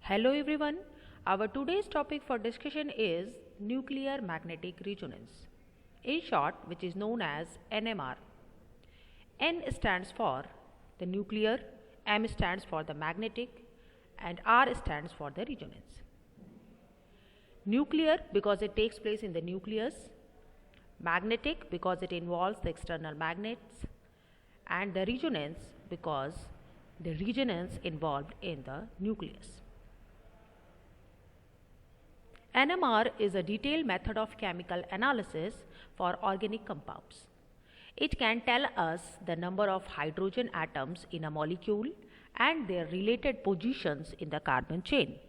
Hello everyone. Our today's topic for discussion is nuclear magnetic resonance. In short, which is known as NMR. N stands for the nuclear, M stands for the magnetic, and R stands for the resonance. Nuclear because it takes place in the nucleus, magnetic because it involves the external magnets, and the resonance because the resonance involved in the nucleus. NMR is a detailed method of chemical analysis for organic compounds. It can tell us the number of hydrogen atoms in a molecule and their related positions in the carbon chain.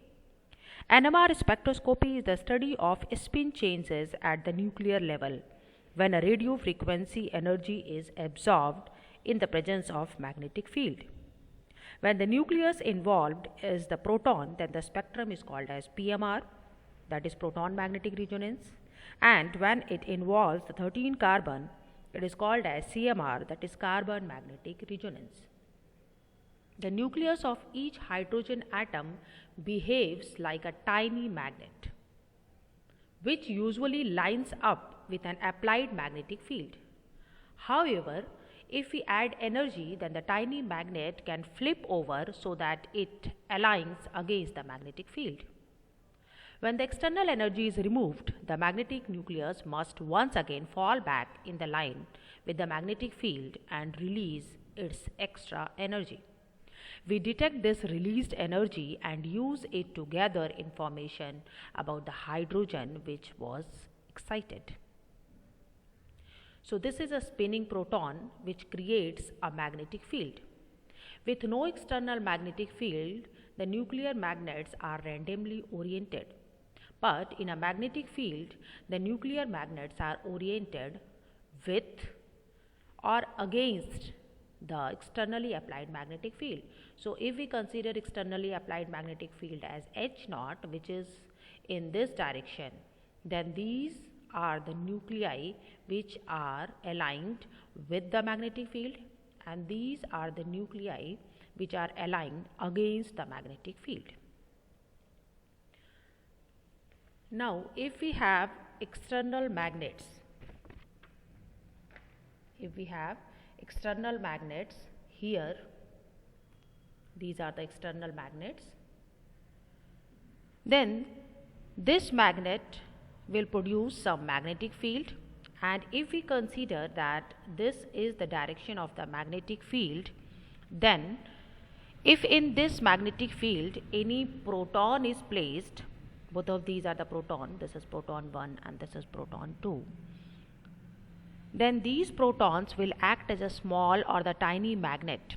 NMR spectroscopy is the study of spin changes at the nuclear level when a radio frequency energy is absorbed in the presence of magnetic field. When the nucleus involved is the proton, then the spectrum is called as PMR, that is proton magnetic resonance, and when it involves the 13 carbon, it is called as CMR, that is carbon magnetic resonance. The nucleus of each hydrogen atom behaves like a tiny magnet, which usually lines up with an applied magnetic field. However, if we add energy, then the tiny magnet can flip over so that it aligns against the magnetic field. When the external energy is removed, the magnetic nucleus must once again fall back in the line with the magnetic field and release its extra energy. We detect this released energy and use it to gather information about the hydrogen which was excited. So this is a spinning proton which creates a magnetic field. With no external magnetic field, the nuclear magnets are randomly oriented. But in a magnetic field, the nuclear magnets are oriented with or against the externally applied magnetic field. So if we consider externally applied magnetic field as H naught, which is in this direction, then these are the nuclei which are aligned with the magnetic field, and these are the nuclei which are aligned against the magnetic field. Now, if we have external magnets, here, these are the external magnets, then this magnet will produce some magnetic field, and if we consider that this is the direction of the magnetic field, then if in this magnetic field any proton is placed, both of these are the proton, this is proton 1 and this is proton 2, then these protons will act as a small or the tiny magnet,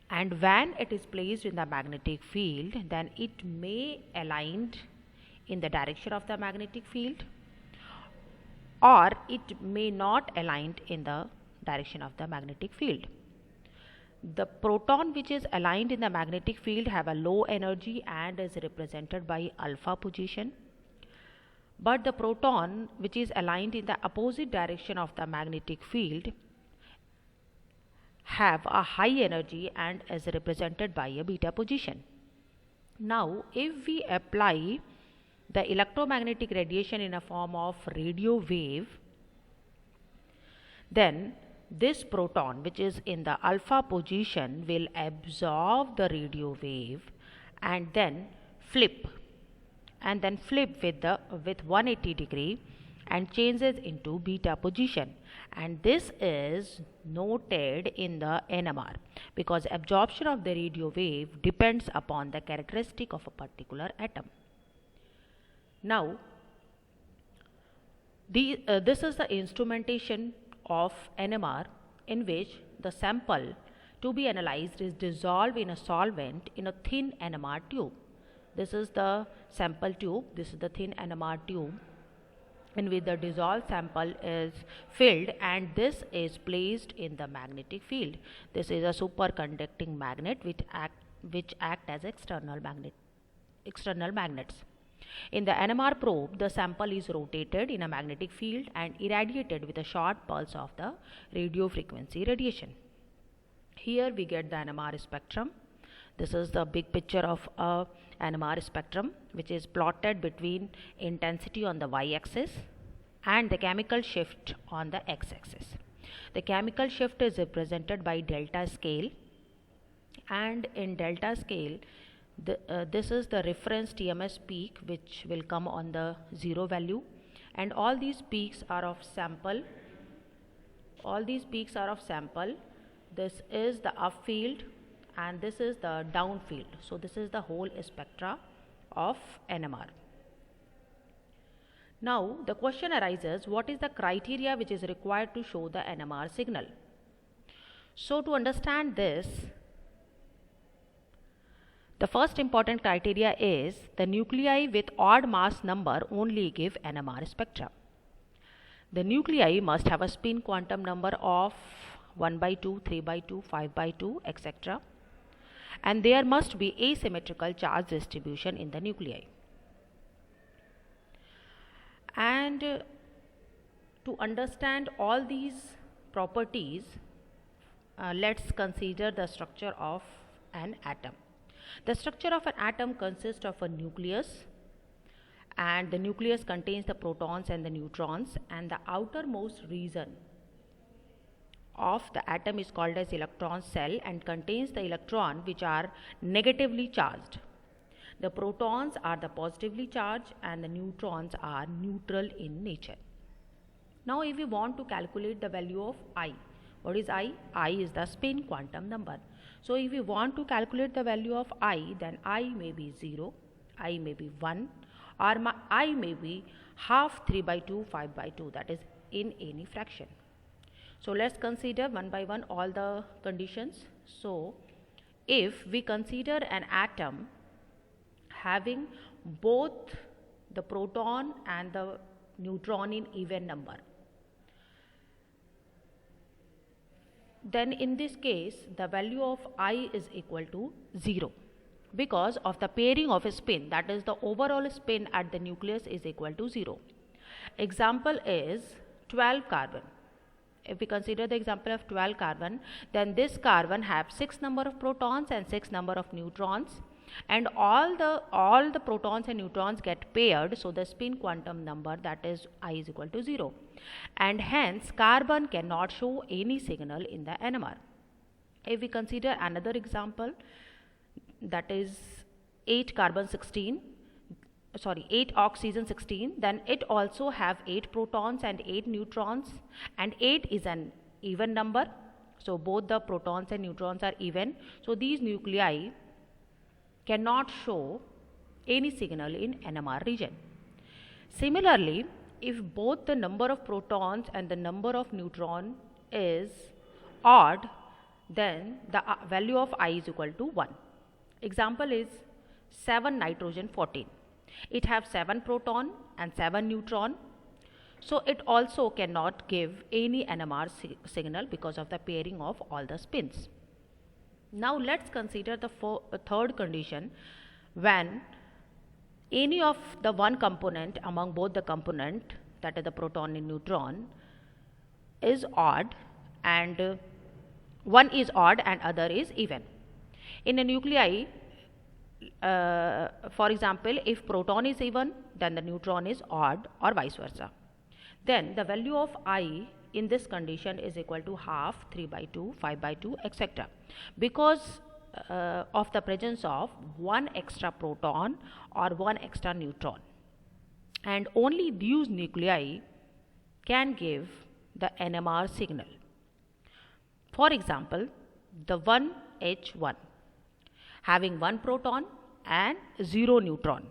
and when it is placed in the magnetic field, then it may align in the direction of the magnetic field, or it may not align in the direction of the magnetic field. The proton which is aligned in the magnetic field have a low energy and is represented by alpha position, but the proton which is aligned in the opposite direction of the magnetic field have a high energy and is represented by a beta position. Now, if we apply the electromagnetic radiation in a form of radio wave, then this proton which is in the alpha position will absorb the radio wave and then flip with 180 degree and changes into beta position, and this is noted in the NMR because absorption of the radio wave depends upon the characteristic of a particular atom. Now, this is the instrumentation of NMR, in which the sample to be analyzed is dissolved in a solvent in a thin NMR tube. This is the sample tube, this is the thin NMR tube in which the dissolved sample is filled, and this is placed in the magnetic field. This is a superconducting magnet which act as external magnets. In the NMR probe, the sample is rotated in a magnetic field and irradiated with a short pulse of the radio frequency radiation. Here we get the NMR spectrum. This is the big picture of a NMR spectrum, which is plotted between intensity on the y-axis and the chemical shift on the x-axis. The chemical shift is represented by delta scale, and in delta scale this is the reference TMS peak, which will come on the 0 value, and all these peaks are of sample. This is the upfield and this is the downfield. So this is the whole spectra of NMR. Now the question arises, what is the criteria which is required to show the NMR signal? So to understand this, the first important criteria is the nuclei with odd mass number only give NMR spectra. The nuclei must have a spin quantum number of 1 by 2, 3 by 2, 5 by 2, etc. And there must be asymmetrical charge distribution in the nuclei. And to understand all these properties, let's consider the structure of an atom. The structure of an atom consists of a nucleus, and the nucleus contains the protons and the neutrons, and the outermost region of the atom is called as electron cell and contains the electron which are negatively charged. The protons are the positively charged and the neutrons are neutral in nature. Now if we want to calculate the value of I, what is I? I is the spin quantum number. So if we want to calculate the value of I, then I may be 0, I may be 1, or I may be half 3 by 2, 5 by 2, that is in any fraction. So let's consider one by one all the conditions. So if we consider an atom having both the proton and the neutron in even number, then in this case the value of I is equal to 0 because of the pairing of a spin, that is the overall spin at the nucleus is equal to 0. Example is 12 carbon. If we consider the example of 12 carbon, then this carbon have 6 number of protons and 6 number of neutrons, and all the protons and neutrons get paired, so the spin quantum number, that is I is equal to 0, and hence carbon cannot show any signal in the NMR. If we consider another example, that is 8 oxygen 16, then it also have 8 protons and 8 neutrons, and 8 is an even number, so both the protons and neutrons are even, so these nuclei cannot show any signal in NMR region. Similarly, if both the number of protons and the number of neutron is odd, then the value of I is equal to 1. Example is 7 nitrogen 14. It have 7 proton and 7 neutron, so it also cannot give any NMR signal because of the pairing of all the spins. Now let's consider the third condition, when any of the one component among both the component, that is the proton and neutron, is odd, and one is odd and other is even. In a nuclei, for example, if proton is even, then the neutron is odd, or vice versa. Then the value of I in this condition is equal to half, 3 by 2, 5 by 2, etc. because of the presence of one extra proton or one extra neutron, and only these nuclei can give the NMR signal. For example, the 1H1 having 1 proton and 0 neutron,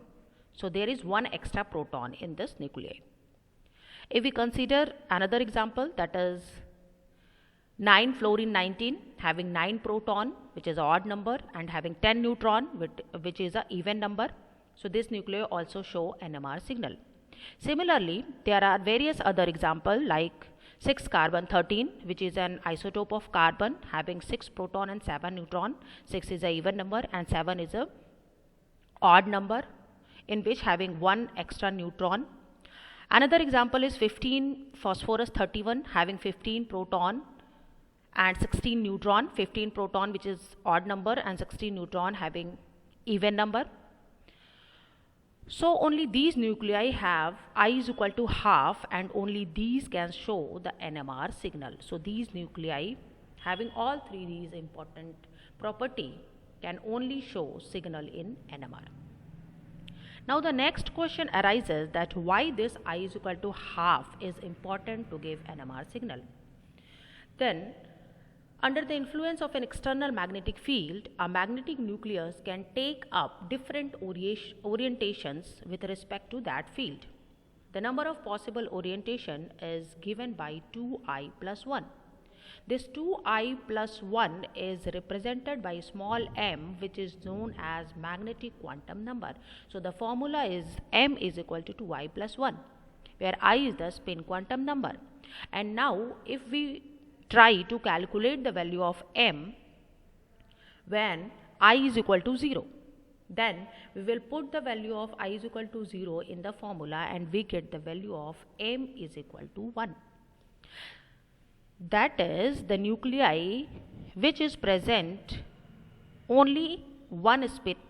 so there is 1 extra proton in this nuclei. If we consider another example, that is 9 fluorine 19 having 9 proton, which is an odd number, and having 10 neutron, which is an even number, so this nuclei also show NMR signal. Similarly, there are various other examples like 6 carbon 13, which is an isotope of carbon having 6 proton and 7 neutron. 6 is an even number and 7 is a odd number, in which having 1 extra neutron. Another example is 15 phosphorus 31 having 15 proton and 16 neutron, 15 proton which is odd number and 16 neutron having even number. So only these nuclei have I is equal to half, and only these can show the NMR signal. So these nuclei having all three these important property can only show signal in NMR. Now the next question arises that why this I is equal to half is important to give NMR signal. Then under the influence of an external magnetic field, a magnetic nucleus can take up different orientations with respect to that field. The number of possible orientation is given by 2i plus 1. This 2i plus 1 is represented by small m, which is known as magnetic quantum number. So the formula is m is equal to 2i plus 1, where I is the spin quantum number. And now if we try to calculate the value of m when I is equal to 0, then we will put the value of I is equal to 0 in the formula and we get the value of m is equal to 1. That is the nuclei which is present only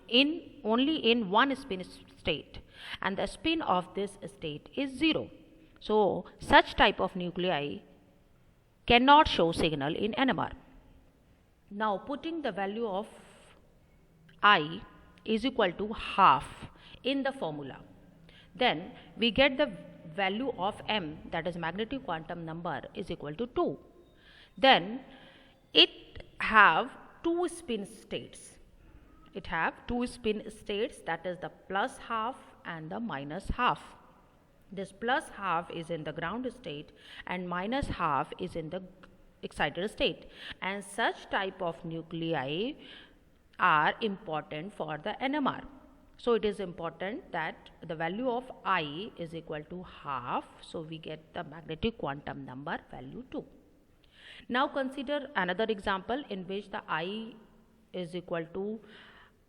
in one spin state, and the spin of this state is 0. So such type of nuclei cannot show signal in NMR. Now putting the value of I is equal to half in the formula, then we get the value of m, that is magnetic quantum number, is equal to 2. Then it have two spin states. It have two spin states, that is the plus half and the minus half. This plus half is in the ground state and minus half is in the excited state, and such type of nuclei are important for the NMR. So it is important that the value of I is equal to half, so we get the magnetic quantum number value 2. Now consider another example in which the I is equal to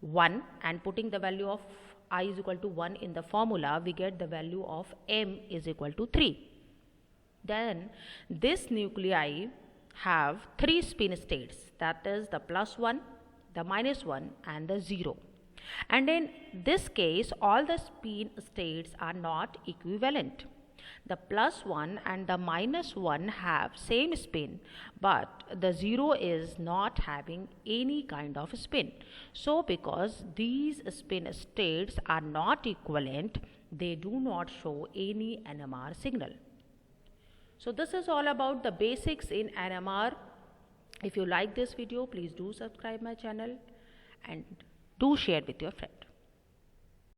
1, and putting the value of I is equal to 1 in the formula, we get the value of m is equal to 3. Then this nuclei have three spin states, that is the plus 1, the minus 1 and the 0. And in this case all the spin states are not equivalent. The plus 1 and the minus 1 have same spin, but the 0 is not having any kind of spin. So because these spin states are not equivalent, they do not show any NMR signal. So this is all about the basics in NMR. If you like this video, please do subscribe my channel and do share with your friend.